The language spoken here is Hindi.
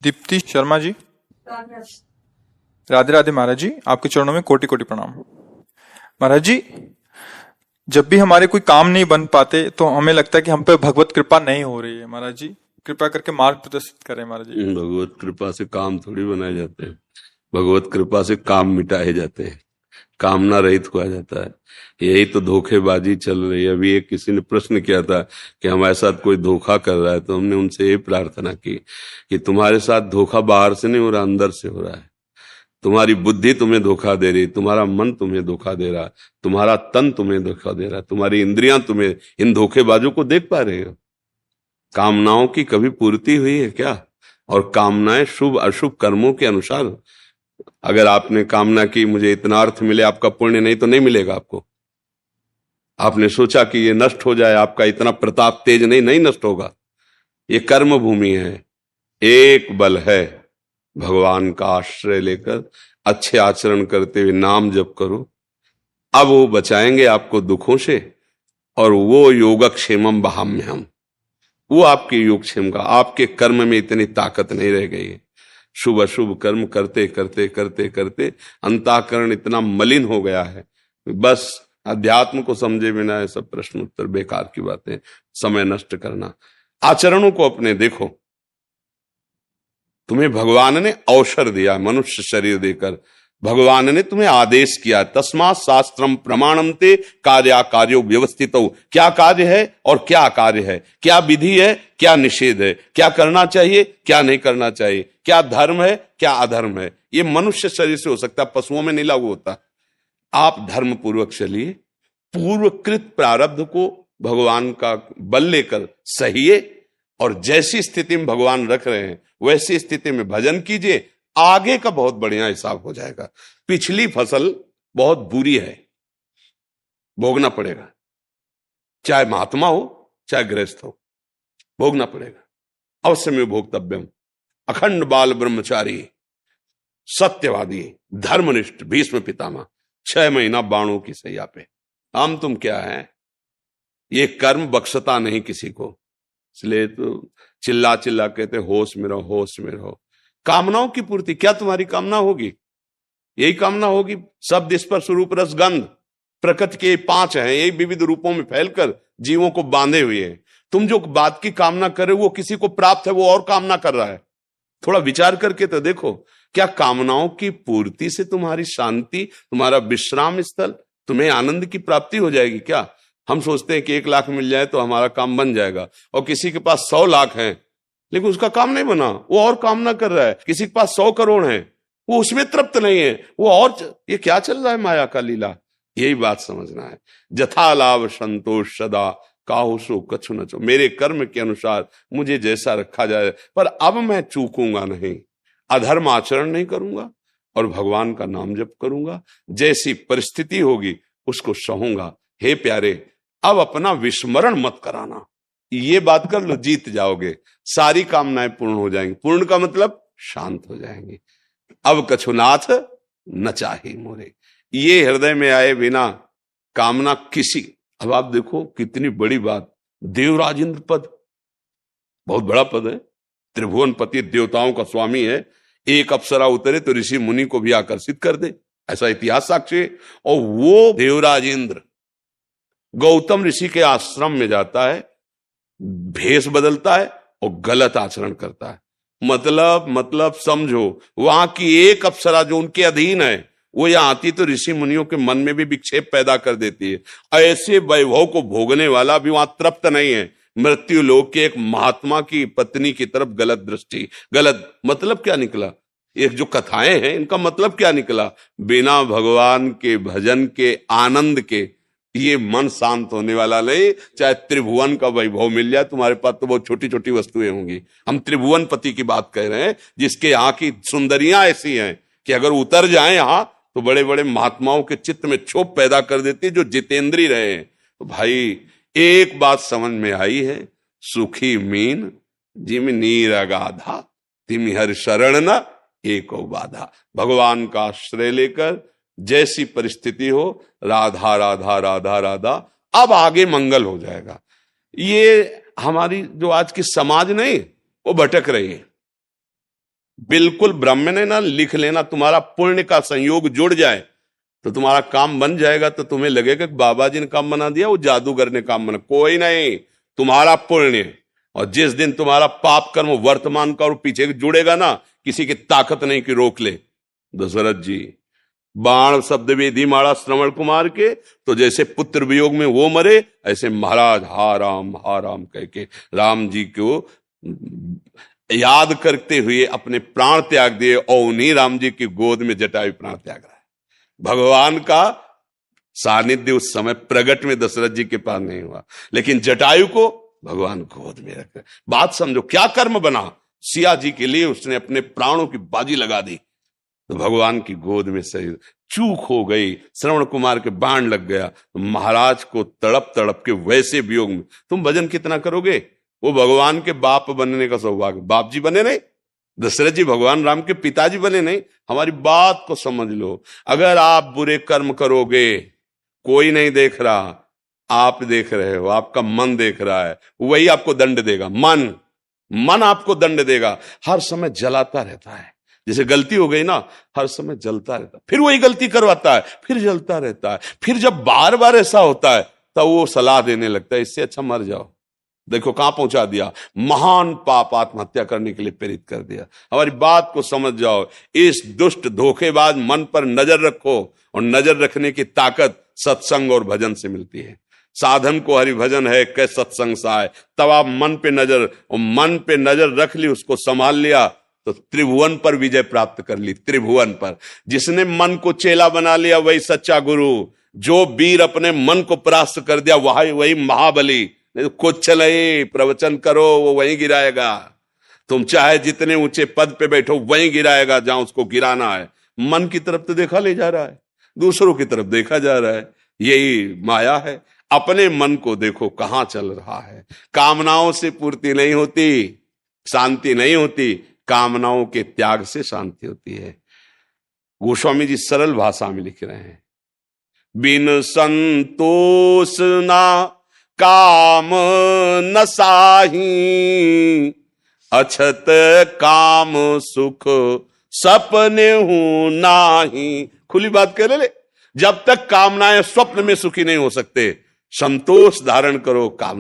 दीप्ति शर्मा जी, राधे राधे महाराज जी, आपके चरणों में कोटि कोटि प्रणाम। महाराज जी, जब भी हमारे कोई काम नहीं बन पाते तो हमें लगता है कि हम पे भगवत कृपा नहीं हो रही है। महाराज जी कृपा करके मार्ग प्रदर्शित करें। महाराज जी, भगवत कृपा से काम थोड़ी बनाए जाते हैं, भगवत कृपा से काम मिटाए जाते हैं, कामना रहित हुआ जाता है। यही तो धोखेबाजी चल रही है। अभी एक किसी ने प्रश्न किया था कि हमारे साथ कोई धोखा कर रहा है, तो हमने उनसे ये प्रार्थना की कि तुम्हारे साथ धोखा बाहर से नहीं हो रहा, अंदर से हो रहा है। तुम्हारी बुद्धि तुम्हें धोखा दे रही, तुम्हारा मन तुम्हें धोखा दे रहा, तुम्हारा तन तुम्हें धोखा दे रहा, तुम्हारी इंद्रियां तुम्हें, इन धोखेबाजों को देख पा रहे हो? कामनाओं की कभी पूर्ति हुई है क्या? और कामनाएं शुभ अशुभ कर्मों के अनुसार। अगर आपने कामना की मुझे इतना अर्थ मिले, आपका पुण्य नहीं तो नहीं मिलेगा आपको। आपने सोचा कि ये नष्ट हो जाए, आपका इतना प्रताप तेज नहीं नष्ट होगा। ये कर्म भूमि है। एक बल है, भगवान का आश्रय लेकर अच्छे आचरण करते हुए नाम जप करो। अब वो बचाएंगे आपको दुखों से, और वो योगक्षेमम बहाम्यहम, वो आपके योगक्षेम का, आपके कर्म में इतनी ताकत नहीं रह गई है। शुभ अशुभ कर्म करते करते करते करते अंतःकरण इतना मलिन हो गया है, बस अध्यात्म को समझे बिना ये सब प्रश्न उत्तर बेकार की बातें, समय नष्ट करना। आचरणों को अपने देखो। तुम्हें भगवान ने अवसर दिया, मनुष्य शरीर देकर भगवान ने तुम्हें आदेश किया, तस्मात् शास्त्रम प्रमाणम ते कार्याकार्यो व्यवस्थितो। क्या कार्य है और क्या कार्य है, क्या विधि है क्या निषेध है, क्या करना चाहिए क्या नहीं करना चाहिए, क्या धर्म है क्या अधर्म है। ये मनुष्य शरीर से हो सकता है, पशुओं में नहीं लागू होता। आप धर्म पूर्वक चलिए, पूर्वकृत प्रारब्ध को भगवान का बल लेकर सहिए, और जैसी स्थिति में भगवान रख रहे हैं वैसी स्थिति में भजन कीजिए। आगे का बहुत बढ़िया हिसाब हो जाएगा। पिछली फसल बहुत बुरी है, भोगना पड़ेगा, चाहे महात्मा हो चाहे गृहस्थ हो, भोगना पड़ेगा। अवश्य में भोक्तव्यम। अखंड बाल ब्रह्मचारी, सत्यवादी, धर्मनिष्ठ भीष्म पितामह 6 महीना बाणों की सैया पे। हम तुम क्या है? ये कर्म बख्शता नहीं किसी को, इसलिए तो चिल्ला चिल्ला कहते होश में रहो, होश में रहो। कामनाओं की पूर्ति, क्या तुम्हारी कामना होगी? यही कामना होगी। शब्द स्पर्श रूप रस गंध, प्रकृति के 5 हैं, यही विविध रूपों में फैलकर जीवों को बांधे हुए हैं। तुम जो बात की कामना कर रहे हो वो किसी को प्राप्त है, वो और कामना कर रहा है। थोड़ा विचार करके तो देखो, क्या कामनाओं की पूर्ति से तुम्हारी शांति, तुम्हारा विश्राम स्थल, तुम्हें आनंद की प्राप्ति हो जाएगी क्या? हम सोचते हैं कि 1 लाख मिल जाए तो हमारा काम बन जाएगा, और किसी के पास 100 लाख है लेकिन उसका काम नहीं बना, वो और कामना कर रहा है। किसी के पास 100 करोड़ है, वो उसमें तृप्त नहीं है, वो और। ये क्या चल रहा है माया का लीला? यही बात समझना है। जथा लाभ संतोष सदा, काहू सो कछु न चो। मेरे कर्म के अनुसार मुझे जैसा रखा जाए, पर अब मैं चूकूंगा नहीं, अधर्म आचरण नहीं करूंगा, और भगवान का नाम जप करूंगा। जैसी परिस्थिति होगी उसको सहूंगा। हे प्यारे, अब अपना विस्मरण मत कराना। ये बात कर लो, जीत जाओगे, सारी कामनाएं पूर्ण हो जाएंगी। पूर्ण का मतलब शांत हो जाएंगी। अब कछुनाथ न चाहे मोरे, ये हृदय में आए बिना कामना किसी। अब आप देखो कितनी बड़ी बात, देवराज इंद्र पद बहुत बड़ा पद है, त्रिभुवन पति, देवताओं का स्वामी है। एक अप्सरा उतरे तो ऋषि मुनि को भी आकर्षित कर दे, ऐसा इतिहास साक्षी है। और वो देवराज इंद्र गौतम ऋषि के आश्रम में जाता है, भेष बदलता है और गलत आचरण करता है। मतलब समझो, वहां की एक अप्सरा जो उनके अधीन है, वो यहां आती तो ऋषि मुनियों के मन में भी विक्षेप पैदा कर देती है। ऐसे वैभव को भोगने वाला भी वहां तृप्त नहीं है। मृत्यु लोक के एक महात्मा की पत्नी की तरफ गलत दृष्टि, गलत मतलब क्या निकला? ये जो कथाएं हैं इनका मतलब क्या निकला? बिना भगवान के भजन के आनंद के ये मन शांत होने वाला नहीं। चाहे त्रिभुवन का वैभव मिल जाए तुम्हारे पास, तो बहुत छोटी छोटी वस्तुएं होंगी। हम त्रिभुवन पति की बात कह रहे हैं, जिसके यहाँ की सुंदरियां ऐसी हैं कि अगर उतर जाएं यहाँ तो बड़े बड़े महात्माओं के चित्त में क्षोभ पैदा कर देती है, जो जितेंद्री रहे हैं। तो भाई एक बात समझ में आई है, सुखी मीन जिम नीर अगाधा, तिम हर शरण न एको बाधा। भगवान का आश्रय लेकर जैसी परिस्थिति हो, राधा राधा राधा राधा, अब आगे मंगल हो जाएगा। ये हमारी जो आज की समाज नहीं, वो भटक रही है। बिल्कुल ब्रह्म ने ना लिख लेना, तुम्हारा पुण्य का संयोग जुड़ जाए तो तुम्हारा काम बन जाएगा। तो तुम्हें लगेगा कि बाबा जी ने काम बना दिया, वो जादूगर ने काम बना, कोई नहीं, तुम्हारा पुण्य। और जिस दिन तुम्हारा पाप कर्म वर्तमान का और पीछे जुड़ेगा ना, किसी की ताकत नहीं कि रोक ले। दशरथ जी बाण शब्द वेदी मारा श्रवण कुमार के, तो जैसे पुत्र वियोग में वो मरे, ऐसे महाराज हा राम कह के राम जी को याद करते हुए अपने प्राण त्याग दिए, और उन्हीं राम जी की गोद में जटायु प्राण त्याग रहा है। भगवान का सानिध्य उस समय प्रगट में दशरथ जी के पास नहीं हुआ, लेकिन जटायु को भगवान गोद में रख। बात समझो, क्या कर्म बना। सिया जी के लिए उसने अपने प्राणों की बाजी लगा दी, तो भगवान की गोद में शरीर। चूक हो गई, श्रवण कुमार के बाण लग गया, तो महाराज को तड़प तड़प के वैसे वियोग में तुम भजन कितना करोगे। वो भगवान के बाप बनने का सौभाग्य, बाप जी बने नहीं, दशरथ जी भगवान राम के पिताजी बने नहीं। हमारी बात को समझ लो, अगर आप बुरे कर्म करोगे, कोई नहीं देख रहा, आप देख रहे हो, आपका मन देख रहा है, वही आपको दंड देगा। मन आपको दंड देगा, हर समय जलाता रहता है। जैसे गलती हो गई ना, हर समय जलता रहता है, फिर वही गलती करवाता है, फिर जलता रहता है। फिर जब बार बार ऐसा होता है, तब वो सलाह देने लगता है, इससे अच्छा मर जाओ। देखो कहां पहुंचा दिया, महान पाप आत्महत्या करने के लिए प्रेरित कर दिया। हमारी बात को समझ जाओ, इस दुष्ट धोखेबाज मन पर नजर रखो, और नजर रखने की ताकत सत्संग और भजन से मिलती है। साधन को हरि भजन है कै सत्संग साय, तब आप मन पे नजर, और मन पे नजर रख ली, उसको संभाल लिया, तो त्रिभुवन पर विजय प्राप्त कर ली। त्रिभुवन पर जिसने मन को चेला बना लिया वही सच्चा गुरु। जो वीर अपने मन को परास्त कर दिया वही महाबली। नहीं तो कुछ चले प्रवचन करो, वो वहीं गिराएगा। तुम चाहे जितने ऊंचे पद पे बैठो, वहीं गिराएगा जहां उसको गिराना है। मन की तरफ तो देखा ले जा रहा है, दूसरों की तरफ देखा जा रहा है। यही माया है। अपने मन को देखो कहां चल रहा है। कामनाओं से पूर्ति नहीं होती, शांति नहीं होती, कामनाओं के त्याग से शांति होती है। गोस्वामी जी सरल भाषा में लिख रहे हैं, बिन संतोष ना काम न साही, अछत काम सुख सपने हूं नाही। खुली बात कह ले, जब तक कामनाएं स्वप्न में सुखी नहीं हो सकते, संतोष धारण करो कामना